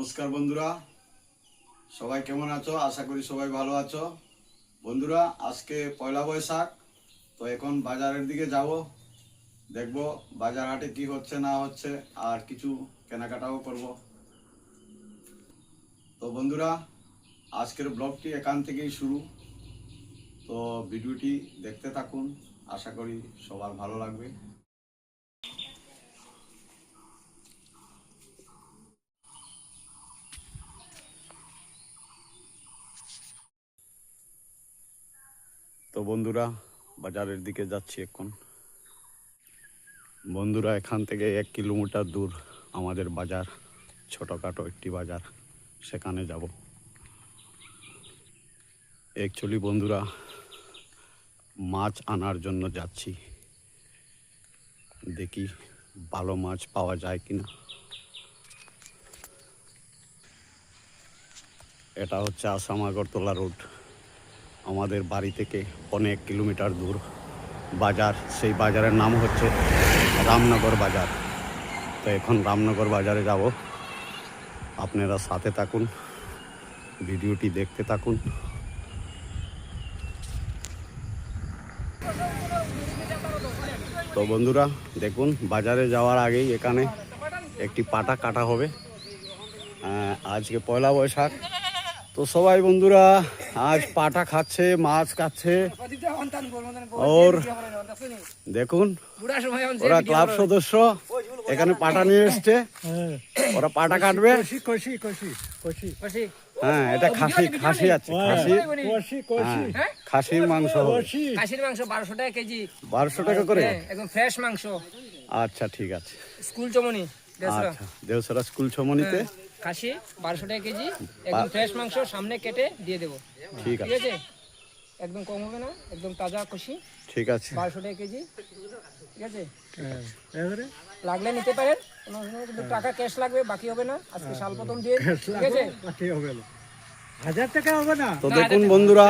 নমস্কার বন্ধুরা, সবাই কেমন আছো? আশা করি সবাই ভালো আছো। বন্ধুরা, আজকে পয়লা বৈশাখ, তো এখন বাজারের দিকে যাব, দেখব বাজার হাটে কি হচ্ছে না হচ্ছে, আর কিছু কেনাকাটাও করব। তো বন্ধুরা, আজকের ব্লগটি এখান থেকেই শুরু। তো ভিডিওটি দেখতে থাকুন, আশা করি সবার ভালো লাগবে। তো বন্ধুরা, বাজারের দিকে যাচ্ছি এখন। বন্ধুরা, এখান থেকে 1 কিলোমিটার দূর আমাদের বাজার, ছোটোখাটো একটি বাজার, সেখানে যাব। অ্যাকচুয়ালি বন্ধুরা, মাছ আনার জন্য যাচ্ছি, দেখি ভালো মাছ পাওয়া যায় কিনা। এটা হচ্ছে আসাম আগরতলা রোড। আমাদের বাড়ি থেকে অনেক কিলোমিটার দূর বাজার। সেই বাজারের নাম হচ্ছে রামনগর বাজার। তো এখন রামনগর বাজারে যাব, আপনারা সাথে থাকুন, ভিডিওটি দেখতে থাকুন। তো বন্ধুরা দেখুন, বাজারে যাওয়ার আগেই এখানে একটি পাটা কাটা হবে। আজকে পয়লা বৈশাখ, তো সবাই বন্ধুরা আজ পাটা খাচ্ছে, মাছ খাচ্ছে। ওর দেখুন, ওরা ক্লাব সদস্য এখানে পাটা নিয়ে এসছে, ওরা পাটা কাটবে। হ্যাঁ, এটা খাসি খাসি আছে, খাসির মাংস, খাসির মাংস 1200 টাকা কেজি। 1200 টাকা করে একদম ফ্রেশ মাংস। আচ্ছা, ঠিক আছে। স্কুল চমনি, আচ্ছা, দেওসরা স্কুল চমনিতে খাসি 1200 টাকা কেজি, একদম ফ্রেশ মাংস, সামনে কেটে দিয়ে দেবো। ঠিক আছে, একদম কম হবে না, একদম তাজা খুশি। ঠিক আছে, 1200 টাকা কেজি। ঠিক আছে, লাগলে নিতে পারেন, কিন্তু টাকা ক্যাশ লাগবে, বাকি হবে না। আজকে সাল প্রথম দিয়ে, ঠিক আছে, বাকি হবে না, 1000 টাকা হবে না। তো দেখুন বন্ধুরা,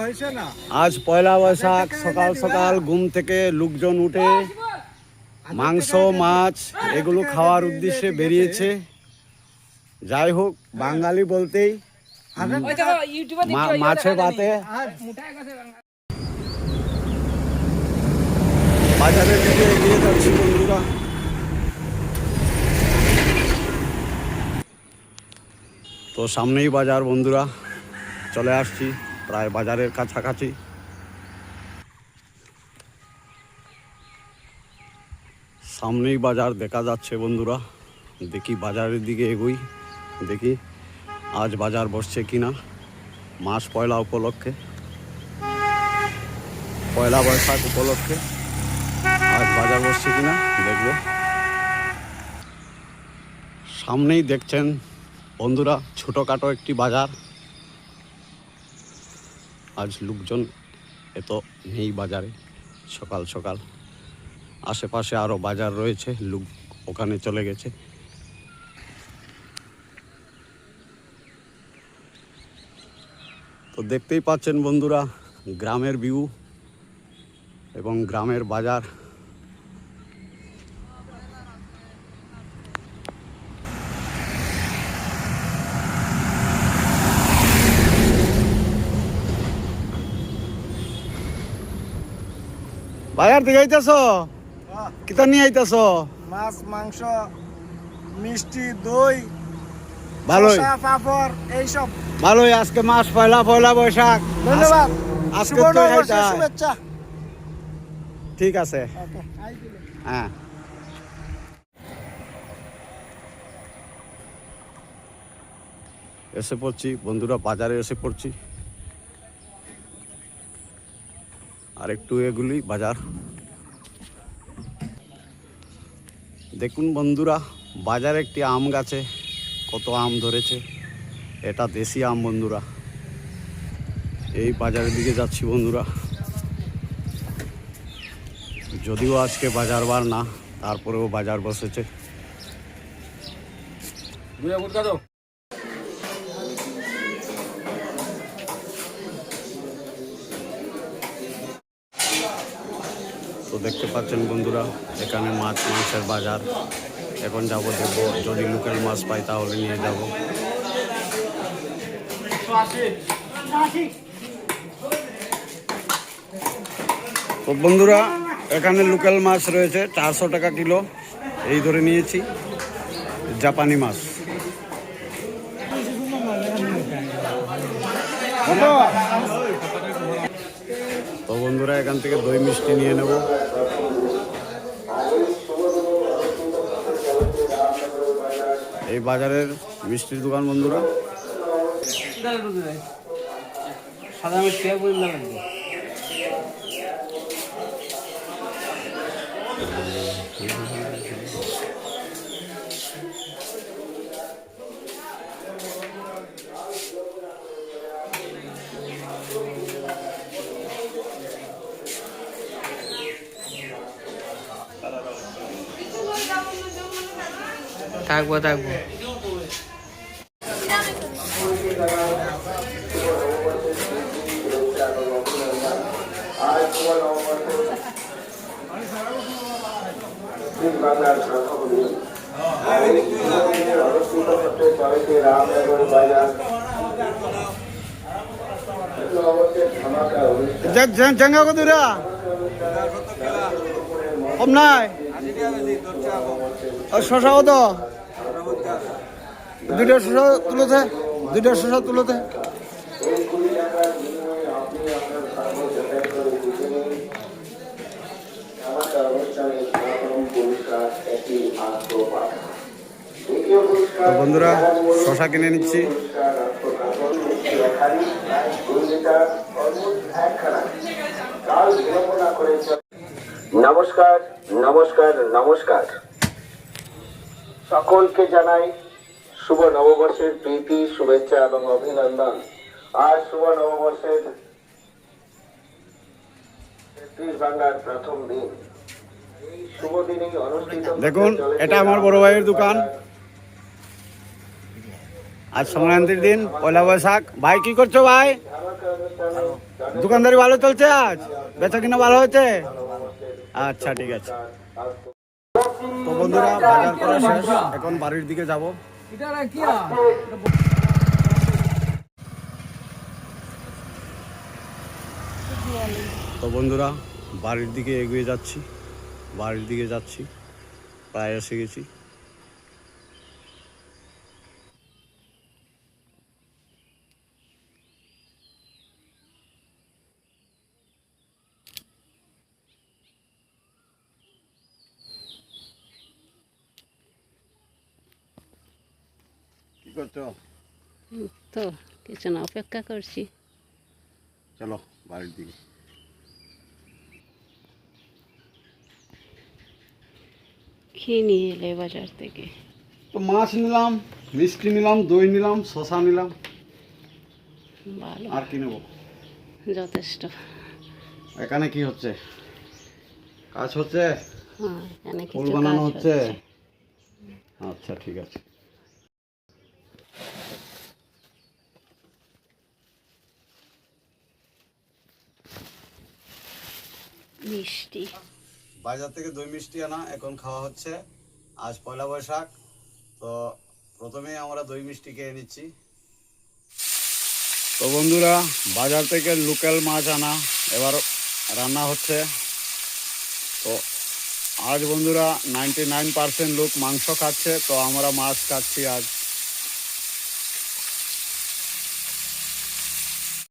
হয়েছে না। আজ পয়লা বৈশাখ, সকাল সকাল ঘুম থেকে লোকজন উঠে মাংস মাছ এগুলো খাওয়ার উদ্দেশ্যে বেরিয়েছে। যাই হোক, বাঙালি বলতেই মাছে ভাতে বাজারের দিকে এগিয়ে যাচ্ছি বন্ধুরা। তো সামনেই বাজার বন্ধুরা, চলে আসছি প্রায় বাজারের কাছাকাছি। সামনেই বাজার দেখা যাচ্ছে বন্ধুরা, দেখি বাজারের দিকে এগোই, দেখি আজ বাজার বসছে কিনা। মাস পয়লা উপলক্ষে, পয়লা বৈশাখ উপলক্ষে আজ বাজার বসছে কিনা দেখব। সামনেই দেখছেন বন্ধুরা, ছোটোখাটো একটি বাজার। আজ লোকজন এত নেই বাজারে, সকাল সকাল। আশেপাশে আরও বাজার রয়েছে, লোক ওখানে চলে গেছে। তো দেখতেই পাচ্ছেন বন্ধুরা, গ্রামের ভিউ এবং গ্রামের বাজার। বাজার থেকে আইতেছ? কিতা নিয়ে আইতেছ? মাছ, মাংস, মিষ্টি, দই, ভালোই, পাপড়, এইসব। ভালোই। আজকে মাস পয়লা, পয়লা বৈশাখ। ধন্যবাদ, আজকে তো শুভেচ্ছা। ঠিক আছে, হ্যাঁ। এসে পড়ছি বন্ধুরা, বাজারে এসে পড়ছি। আর একটু এগুলি বাজার। দেখুন বন্ধুরা, বাজারে একটি আম গাছে কত আম ধরেছে। এটা দেশি আম বন্ধুরা। এই বাজারের দিকে যাচ্ছি বন্ধুরা। যদিও আজকে বাজার বার না, তারপরেও বাজার বসেছে। তো দেখতে পাচ্ছেন বন্ধুরা, এখানে মাছ মাংসের বাজার। এখন যাব দেখবো, যদি লোকাল মাছ পাই তাহলে নিয়ে যাব। তো বন্ধুরা, এখানে লোকাল মাছ রয়েছে 400 টাকা কিলো, এই ধরে নিয়েছি জাপানি মাছ। তো বন্ধুরা, এখান থেকে দই মিষ্টি নিয়ে নেব। এই বাজারের মিষ্টির দোকান বন্ধুরা। সাদা মিষ্টি বললাম থাকবো। জাঙ্গা কত কম নাই? শশা কত? দুইটা শশা তুলোতে, বন্ধুরা শশা কিনে নিচ্ছি। নমস্কার নমস্কার নমস্কার, সকলকে জানাই শুভ নববর্ষের প্রীতি, শুভেচ্ছা এবং অভিনন্দন। আজ শুভ নববর্ষের ৩৩ বাংলার প্রথম দিন। এই শুভ দিনে অনুষ্ঠিত দেখুন, এটা আমার বড় ভাইয়ের দোকান। আজ সংক্রান্তির দিন, পয়লা বৈশাখ। ভাই কি করছো ভাই? দোকানদারি ভালো চলছে? আজ বেচা কিনা ভালো হয়েছে? আচ্ছা, ঠিক আছে। তো বন্ধুরা, বাজার করা শেষ, এখন বাড়ির দিকে যাব। তো বন্ধুরা, বাড়ির দিকে এগিয়ে যাচ্ছি, প্রায় এসে গেছি। কি করছো? তো কিছু না, অপেক্ষা করছি। চলো বাড়ির দিকে। কি নিয়ে এলে বাজার থেকে? তো মাছ নিলাম, মিষ্টি নিলাম, দই নিলাম, শশা নিলাম, ভালো, আর কি নেবো? যথেষ্ট। এখানে কি হচ্ছে? কাজ হচ্ছে? হ্যাঁ, এখানে ফুল কিছু বানানো কাজ হচ্ছে। হচ্ছে। আচ্ছা, ঠিক আছে। মিষ্টি বাজার থেকে দই মিষ্টি আনা, এখন খাওয়া হচ্ছে। আজ পয়লা বৈশাখ, তো প্রথমেই আমরা দই মিষ্টি খেয়ে নিচ্ছি। তো বন্ধুরা, বাজার থেকে লোকাল মাছ আনা, এবার রান্না হচ্ছে। তো আজ বন্ধুরা 99% লোক মাংস খাচ্ছে, তো আমরা মাছ খাচ্ছি আজ।